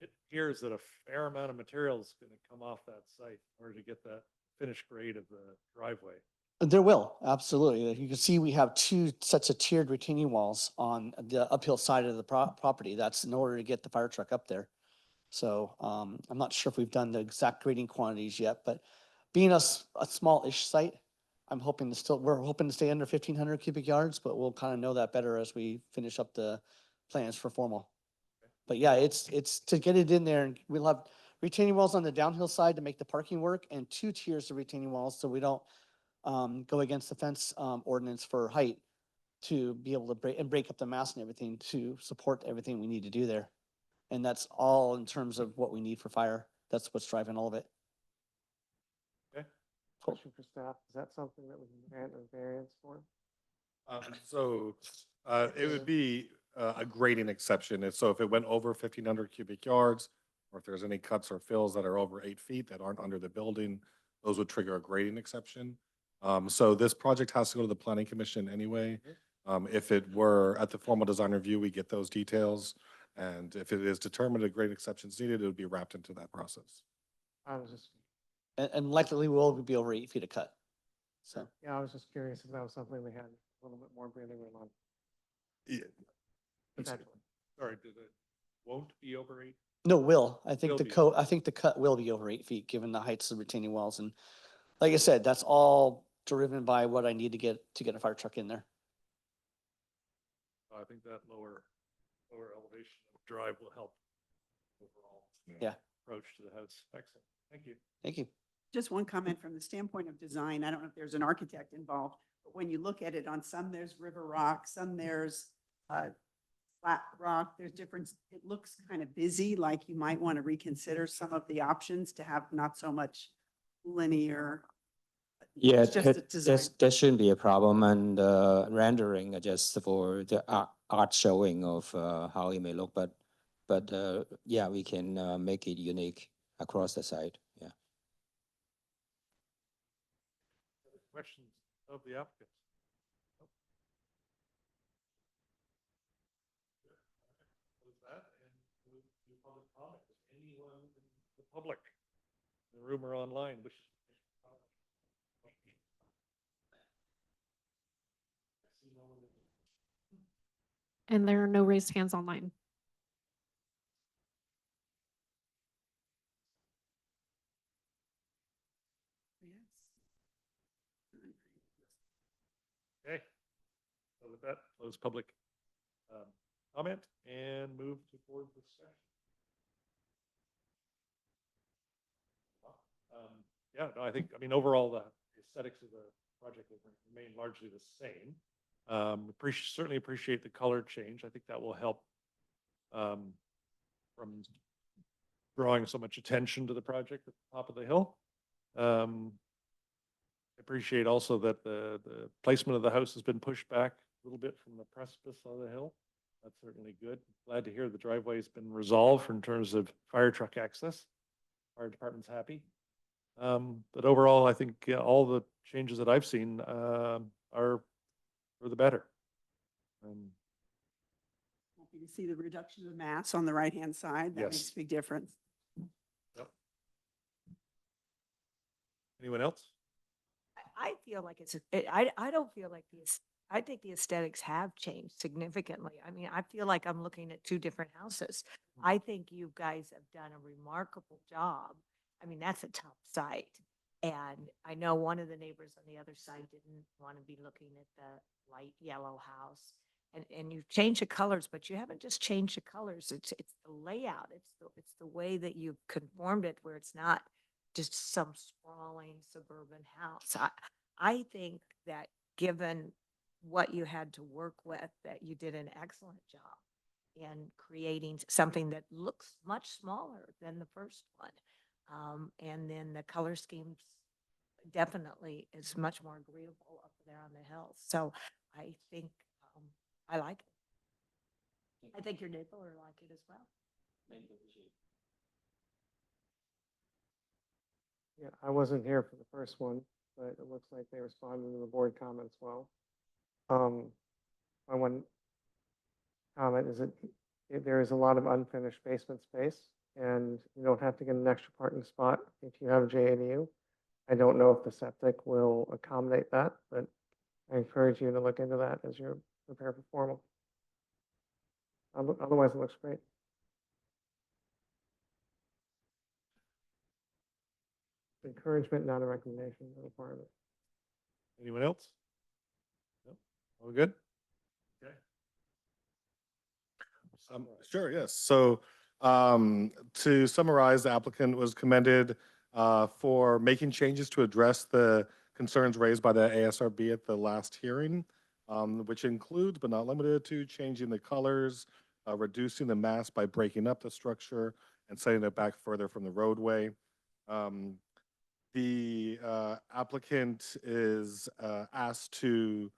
It appears that a fair amount of material is going to come off that site in order to get that finished grade of the driveway. There will, absolutely. You can see we have two sets of tiered retaining walls on the uphill side of the property. That's in order to get the fire truck up there. So I'm not sure if we've done the exact grading quantities yet, but being a small-ish site, we're hoping to stay under 1,500 cubic yards, but we'll kind of know that better as we finish up the plans for formal. But yeah, it's to get it in there, and we'll have retaining walls on the downhill side to make the parking work, and two tiers of retaining walls so we don't go against the fence ordinance for height, to be able to break up the mass and everything to support everything we need to do there. And that's all in terms of what we need for fire. That's what's driving all of it. Cool. Question for staff, is that something that we can grant a variance for? So it would be a grading exception. So if it went over 1,500 cubic yards, or if there's any cuts or fills that are over 8 feet that aren't under the building, those would trigger a grading exception. So this project has to go to the planning commission anyway. If it were at the formal design review, we get those details. And if it is determined a grade exception is needed, it would be wrapped into that process. I was just, And likely will be over 8 feet of cut. So, yeah, I was just curious if that was something we had a little bit more breathing room on. Yeah. Potentially. Sorry, it won't be over 8? no, will. I think Will the be. I think the cut will be over 8 feet, given the heights of retaining walls. And like I said, that's all driven by what I need to get a fire truck in there. I think that lower elevation of drive will help overall. Yeah. Approach to the house. Excellent. Thank you. Thank you. Just one comment from the standpoint of design. I don't know if there's an architect involved, but when you look at it, on some there's river rock, some there's flat rock, there's different, it looks kind of busy, like you might want to reconsider some of the options to have not so much linear. Yeah, It's just a design. that shouldn't be a problem, and rendering just for the art showing of how it may look, but yeah, we can make it unique across the site. Yeah. Questions of the applicant? With that, and move to public comment. If anyone in the public, in the room or online, wishes to make a comment? I see no one in the- And there are no raised hands online. Okay. So with that, close public comment and move to board discussion. Yeah, no, I mean, overall, the aesthetics of the project will remain largely the same. Certainly appreciate the color change. I think that will help from drawing so much attention to the project at the top of the hill. I appreciate also that the placement of the house has been pushed back a little bit from the precipice of the hill. That's certainly good. Glad to hear the driveway has been resolved in terms of fire truck access. Fire department's happy. But overall, I think all the changes that I've seen are for the better. Happy to see the reduction of mass on the right-hand side. That Yes. makes a big difference. Yep. Anyone else? I feel like I don't feel like I think the aesthetics have changed significantly. I mean, I feel like I'm looking at two different houses. I think you guys have done a remarkable job. I mean, that's a tough site. And I know one of the neighbors on the other side didn't want to be looking at the light yellow house. And you've changed the colors, but you haven't just changed the colors. It's the layout. It's the way that you've conformed it where it's not just some sprawling suburban house. I think that given what you had to work with, that you did an excellent job in creating something that looks much smaller than the first one. And then the color schemes definitely is much more agreeable up there on the hill. So I think I like it. I think your neighbor will like it as well. Yeah, I wasn't here for the first one, but it looks like they responded to the board comments well. My one comment is that there is a lot of unfinished basement space, and you don't have to get an extra parking spot if you have a JADU. I don't know if the septic will accommodate that, but I encourage you to look into that as you prepare for formal. Otherwise, it looks great. Encouragement, not a recommendation, no part of it. Anyone else? No? All good? Okay. Sure, yes. So to summarize, the applicant was commended for making changes to address the concerns raised by the ASRB at the last hearing, which includes but not limited to changing the colors, reducing the mass by breaking up the structure and setting it back further from the roadway. The applicant is asked to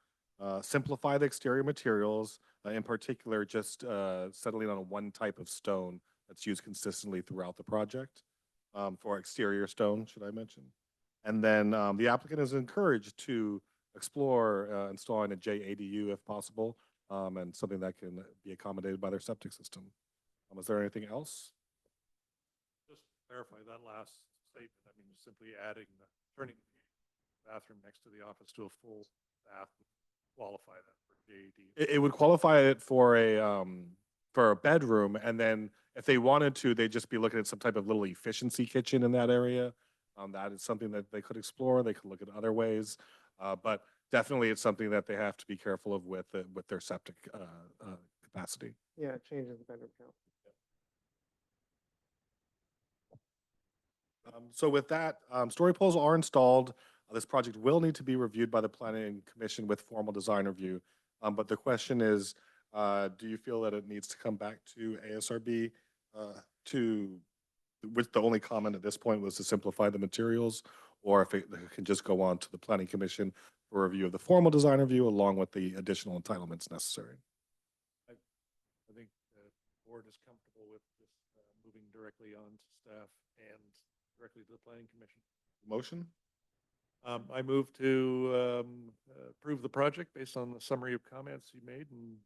simplify the exterior materials, in particular, just settling on one type of stone that's used consistently throughout the project for exterior stone, should I mention. And then the applicant is encouraged to explore installing a JADU if possible, and something that can be accommodated by their septic system. Is there anything else? Just clarify that last statement. I mean, simply adding turning the bathroom next to the office to a full bath would qualify that for JAD. It would qualify it for a bedroom, and then if they wanted to, they'd just be looking at some type of little efficiency kitchen in that area. That is something that they could explore. They could look at other ways, but definitely it's something that they have to be careful of with their septic capacity. Yeah, it changes the bedroom count. So with that, story poles are installed. This project will need to be reviewed by the Planning Commission with formal design review. But the question is, do you feel that it needs to come back to ASRB which the only comment at this point was to simplify the materials, or if it can just go on to the Planning Commission for review of the formal design review along with the additional entitlements necessary? I think the board is comfortable with this moving directly on to staff and directly to the Planning Commission. Motion? I move to approve the project based on the summary of comments you made and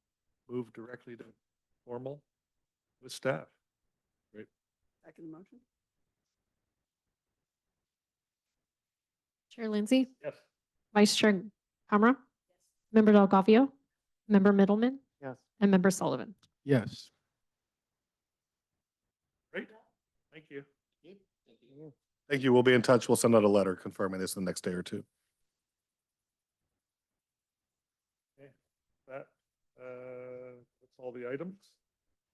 move directly to formal with staff. Great. Second motion? Chair Lindsay, Yes. Vice Chair Camera, Member Delgado, Member Middleman, Yes. and Member Sullivan. Yes. Great. Thank you. Thank you. We'll be in touch. We'll send out a letter confirming this in the next day or two. Okay. That's all the items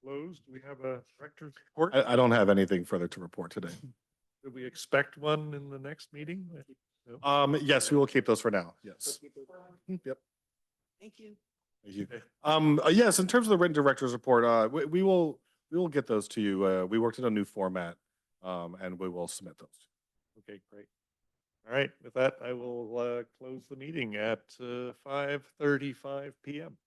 closed. Do we have a director's report? I don't have anything further to report today. Do we expect one in the next meeting? No? Yes, we will keep those for now. Yes. Yep. Thank you. Thank you. Yes, in terms of the written director's report, we will get those to you. We worked in a new format, and we will submit those. Okay, great. All right, with that, I will close the meeting at 5:35 PM.